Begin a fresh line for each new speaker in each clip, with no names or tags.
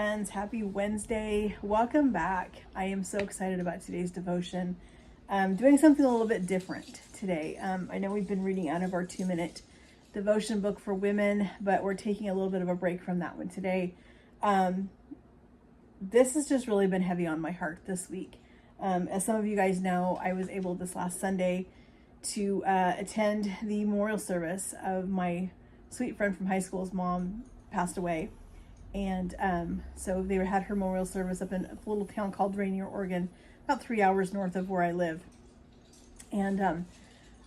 friends. Happy Wednesday. Welcome back. I am so excited about today's devotion. Doing something a little bit different today. I know we've been reading out of our 2-minute devotion book for women, but we're taking a little bit of a break from that one today. This has just really been heavy on my heart this week. As some of you guys know, I was able this last Sunday to attend the memorial service of my sweet friend from high school's mom passed away. And so they had her memorial service up in a little town called Rainier, Oregon, about 3 hours north of where I live. And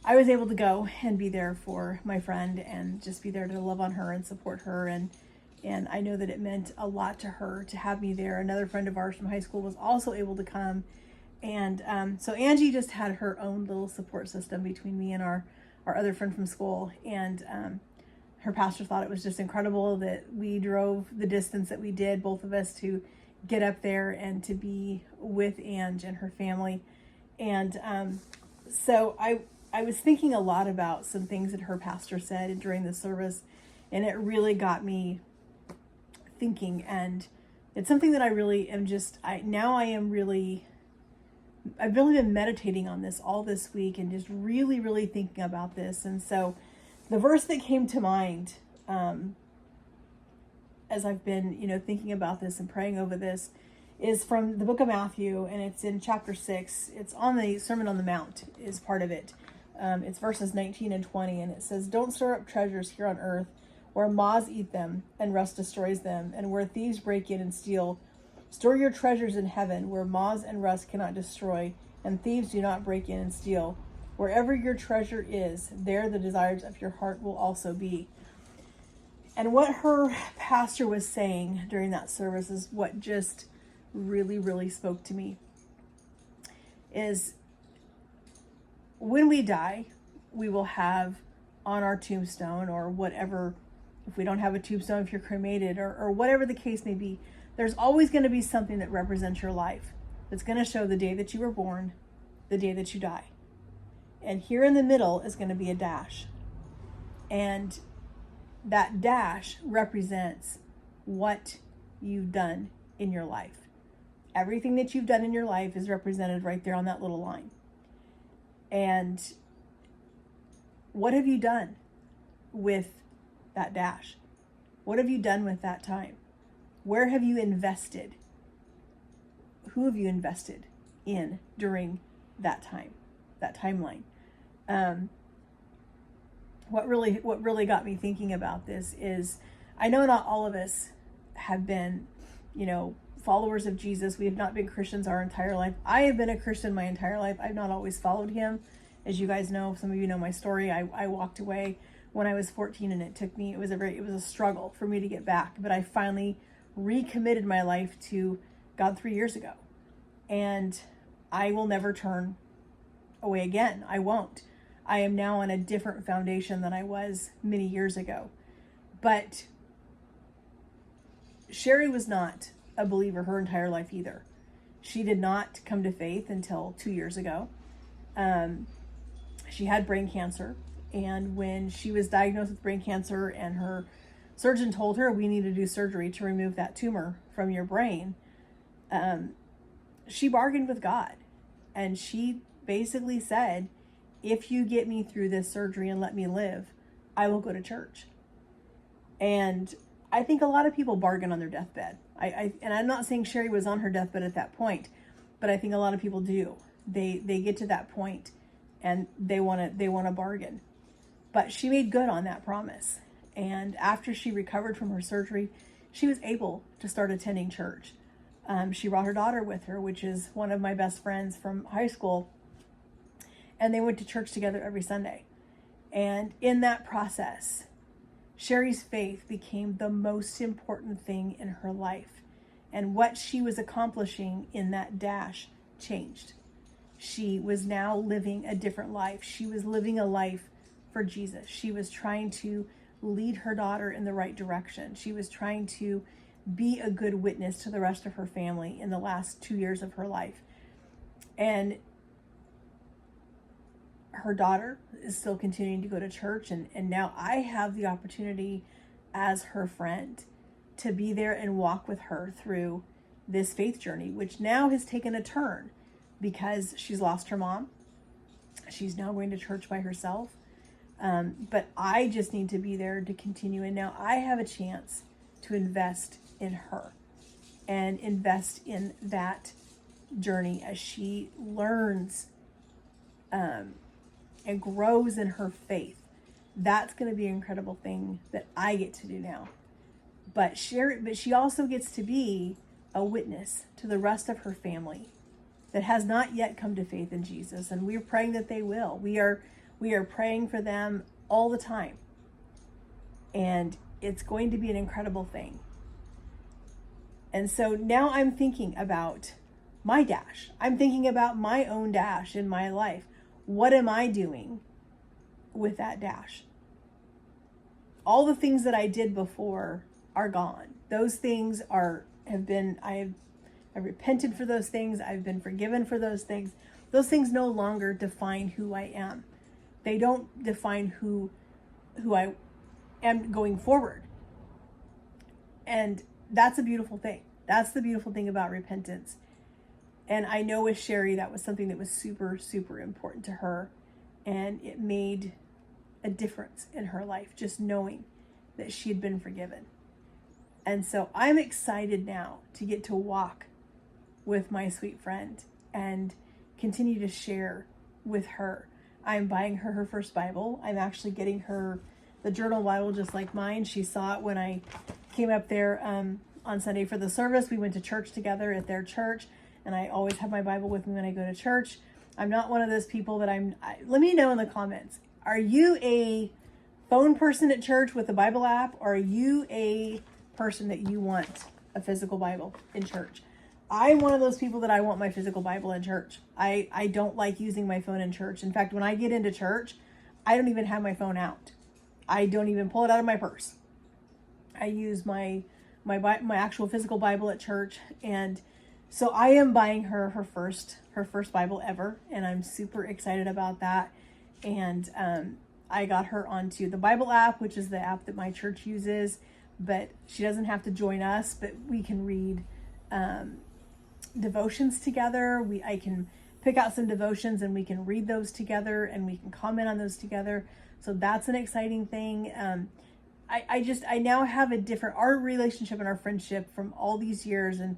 I was able to go and be there for my friend and just be there to love on her and support her. And I know that it meant a lot to her to have me there. Another friend of ours from high school was also able to come. And so Angie just had her own little support system between me and our other friend from school. And her pastor thought it was just incredible that we drove the distance that we did, both of us, to get up there and to be with Ange and her family. And so I was thinking a lot about some things that her pastor said during the service, and it really got me thinking. And it's something that I really am I've really been meditating on this all this week and just really, really thinking about this. And so the verse that came to mind as I've been, thinking about this and praying over this is from the book of Matthew, and it's in chapter 6. It's on the Sermon on the Mount is part of it. It's verses 19 and 20, and it says, "Don't store up treasures here on earth where moths eat them and rust destroys them, and where thieves break in and steal. Store your treasures in heaven where moths and rust cannot destroy, and thieves do not break in and steal. Wherever your treasure is, there the desires of your heart will also be." And what her pastor was saying during that service is what just really, really spoke to me. Is when we die, we will have on our tombstone, or whatever, if we don't have a tombstone, if you're cremated, or whatever the case may be, there's always going to be something that represents your life. That's going to show the day that you were born, the day that you die. And here in the middle is going to be a dash. And that dash represents what you've done in your life. Everything that you've done in your life is represented right there on that little line. And what have you done with that dash? What have you done with that time? Where have you invested? Who have you invested in during that time, that timeline? What really got me thinking about this is, I know not all of us have been, followers of Jesus. We have not been Christians our entire life. I have been a Christian my entire life. I've not always followed him. As you guys know, some of you know my story. I walked away when I was 14, and it was a struggle for me to get back. But I finally recommitted my life to God 3 years ago. And I will never turn away again. I won't. I am now on a different foundation than I was many years ago. But Sherry was not a believer her entire life either. She did not come to faith until 2 years ago. She had brain cancer. And when she was diagnosed with brain cancer and her surgeon told her, we need to do surgery to remove that tumor from your brain, she bargained with God. And she basically said, if you get me through this surgery and let me live, I will go to church. And I think a lot of people bargain on their deathbed. And I'm not saying Sherry was on her deathbed at that point, but I think a lot of people do. They get to that point and they want to bargain. But she made good on that promise. And after she recovered from her surgery, she was able to start attending church. She brought her daughter with her, which is one of my best friends from high school. And they went to church together every Sunday. And in that process, Sherry's faith became the most important thing in her life. And what she was accomplishing in that dash changed. She was now living a different life. She was living a life for Jesus. She was trying to lead her daughter in the right direction. She was trying to be a good witness to the rest of her family in the last 2 years of her life. And her daughter is still continuing to go to church, and now I have the opportunity as her friend to be there and walk with her through this faith journey, which now has taken a turn because she's lost her mom. She's now going to church by herself. But I just need to be there to continue. And now I have a chance to invest in her and invest in that journey as she learns and grows in her faith. That's going to be an incredible thing that I get to do now. But she also gets to be a witness to the rest of her family that has not yet come to faith in Jesus. And we're praying that they will. We are praying for them all the time. And it's going to be an incredible thing. And so now I'm thinking about my dash. I'm thinking about my own dash in my life. What am I doing with that dash? All the things that I did before are gone. Those things I have repented for those things. I've been forgiven for those things. Those things no longer define who I am. They don't define who I am going forward. And that's a beautiful thing. That's the beautiful thing about repentance. And I know with Sherry, that was something that was super, super important to her. And it made a difference in her life, just knowing that she had been forgiven. And so I'm excited now to get to walk with my sweet friend and continue to share with her. I'm buying her first Bible. I'm actually getting her the journal Bible just like mine. She saw it when I came up there on Sunday for the service. We went to church together at their church, and I always have my Bible with me when I go to church. I'm not one of those people that let me know in the comments. Are you a phone person at church with a Bible app, or are you a person that you want a physical Bible in church? I'm one of those people that I want my physical Bible in church. I don't like using my phone in church. In fact, when I get into church, I don't even have my phone out. I don't even pull it out of my purse. I use my actual physical Bible at church. And so I am buying her first Bible ever. And I'm super excited about that. And I got her onto the Bible app, which is the app that my church uses. But she doesn't have to join us, but we can read devotions together. I can pick out some devotions and we can read those together and we can comment on those together. So that's an exciting thing. I now have our relationship and our friendship from all these years. And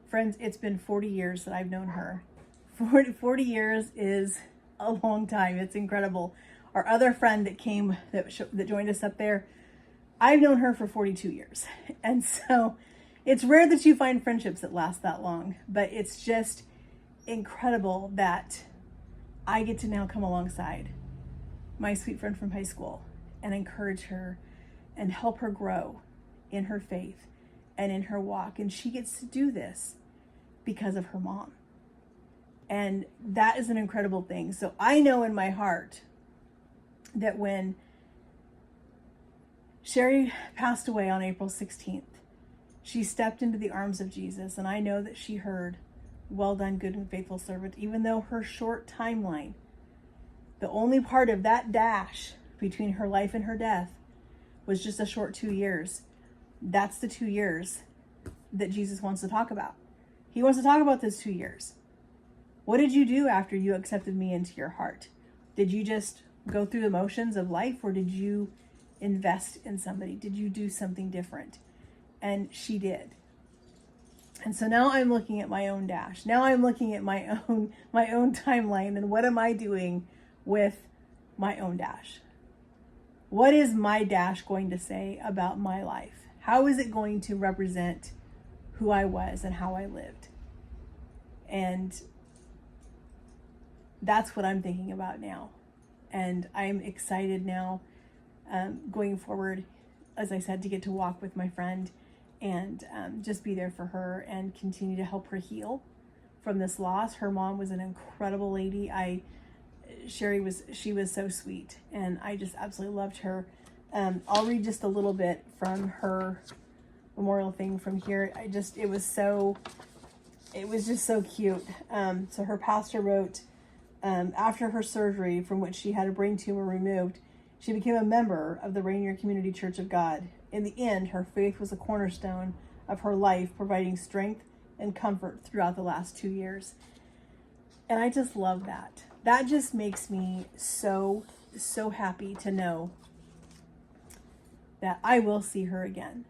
friends, it's been 40 years that I've known her. 40 years is a long time. It's incredible. Our other friend that joined us up there, I've known her for 42 years. And so it's rare that you find friendships that last that long, but it's just incredible that I get to now come alongside my sweet friend from high school and encourage her and help her grow in her faith and in her walk. And she gets to do this because of her mom. And that is an incredible thing. So I know in my heart that when Sherry passed away on April 16th, she stepped into the arms of Jesus. And I know that she heard, "Well done, good and faithful servant," even though her short timeline, the only part of that dash between her life and her death was just a short 2 years. That's the 2 years that Jesus wants to talk about. He wants to talk about those 2 years. What did you do after you accepted me into your heart? Did you just go through the motions of life, or did you invest in somebody? Did you do something different? And she did. And so now I'm looking at my own dash. Now I'm looking at my own timeline, and what am I doing with my own dash? What is my dash going to say about my life? How is it going to represent who I was and how I lived? And that's what I'm thinking about now. And I'm excited now, going forward, as I said, to get to walk with my friend and just be there for her and continue to help her heal from this loss. Her mom was an incredible lady. She was so sweet, and I just absolutely loved her. I'll read just a little bit from her memorial thing from here. It was just so cute. So her pastor wrote, after her surgery, from which she had a brain tumor removed, she became a member of the Rainier Community Church of God. In the end, her faith was a cornerstone of her life, providing strength and comfort throughout the last 2 years. And I just love that. That just makes me so, so happy to know that I will see her again.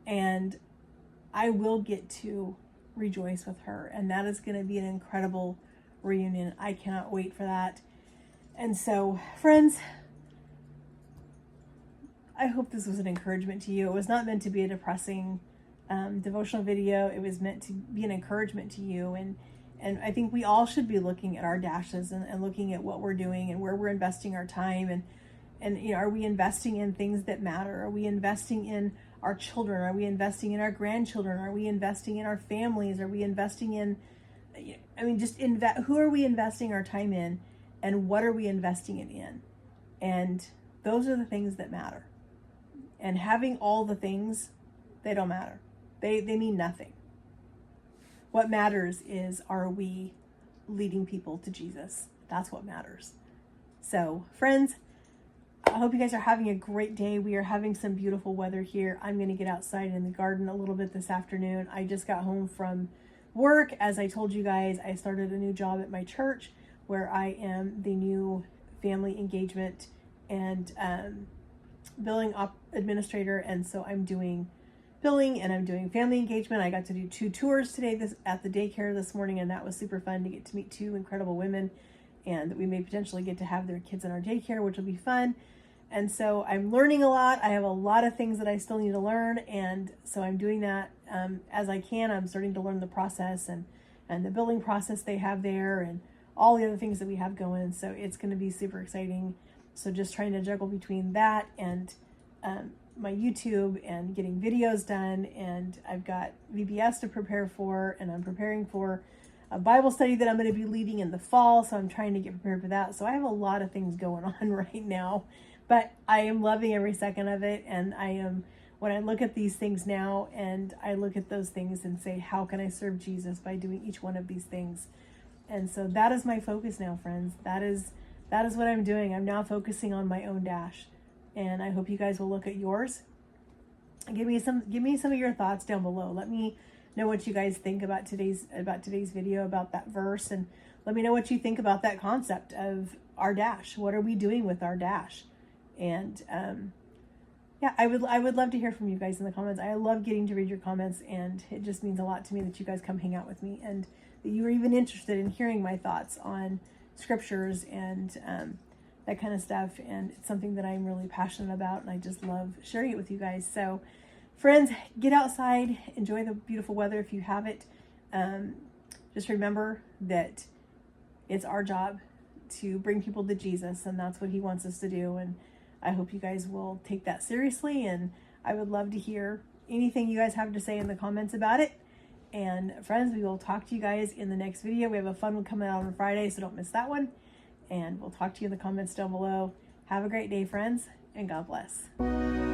And I will get to rejoice with her. And that is going to be an incredible reunion. I cannot wait for that. And so, friends, I hope this was an encouragement to you. It was not meant to be a depressing devotional video. It was meant to be an encouragement to you. And I think we all should be looking at our dashes and looking at what we're doing and where we're investing our time. And you know, are we investing in things that matter? Are we investing in our children? Are we investing in our grandchildren? Are we investing in our families? Are we investing in, I mean, just who are we investing our time in, and what are we investing it in? And those are the things that matter. And having all the things, they don't matter. They mean nothing. What matters is, are we leading people to Jesus? That's what matters. So, friends, I hope you guys are having a great day. We are having some beautiful weather here. I'm going to get outside in the garden a little bit this afternoon. I just got home from work. As I told you guys, I started a new job at my church where I am the new family engagement and billing administrator. And so I'm doing billing and I'm doing family engagement. I got to do 2 tours today at the daycare this morning, and that was super fun to get to meet 2 incredible women, and that we may potentially get to have their kids in our daycare, which will be fun. And so I'm learning a lot. I have a lot of things that I still need to learn, and so I'm doing that as I can. I'm starting to learn the process and the billing process they have there and all the other things that we have going. So it's going to be super exciting. So just trying to juggle between that and my YouTube and getting videos done. And I've got VBS to prepare for, and I'm preparing for a Bible study that I'm going to be leading in the fall. So I'm trying to get prepared for that. So I have a lot of things going on right now, but I am loving every second of it. And when I look at these things now, and I look at those things and say, how can I serve Jesus by doing each one of these things? And so that is my focus now, friends. That is what I'm doing. I'm now focusing on my own dash. And I hope you guys will look at yours. Give me some of your thoughts down below. Let me know what you guys think about today's video, about that verse, and let me know what you think about that concept of our dash. What are we doing with our dash? And yeah, I would love to hear from you guys in the comments. I love getting to read your comments, and it just means a lot to me that you guys come hang out with me and that you are even interested in hearing my thoughts on scriptures and that kind of stuff. And it's something that I'm really passionate about, and I just love sharing it with you guys. So friends, get outside, enjoy the beautiful weather if you have it. Just remember that it's our job to bring people to Jesus, and that's what he wants us to do. And I hope you guys will take that seriously, and I would love to hear anything you guys have to say in the comments about it. And friends, we will talk to you guys in the next video. We have a fun one coming out on Friday, so don't miss that one. And we'll talk to you in the comments down below. Have a great day, friends, and God bless.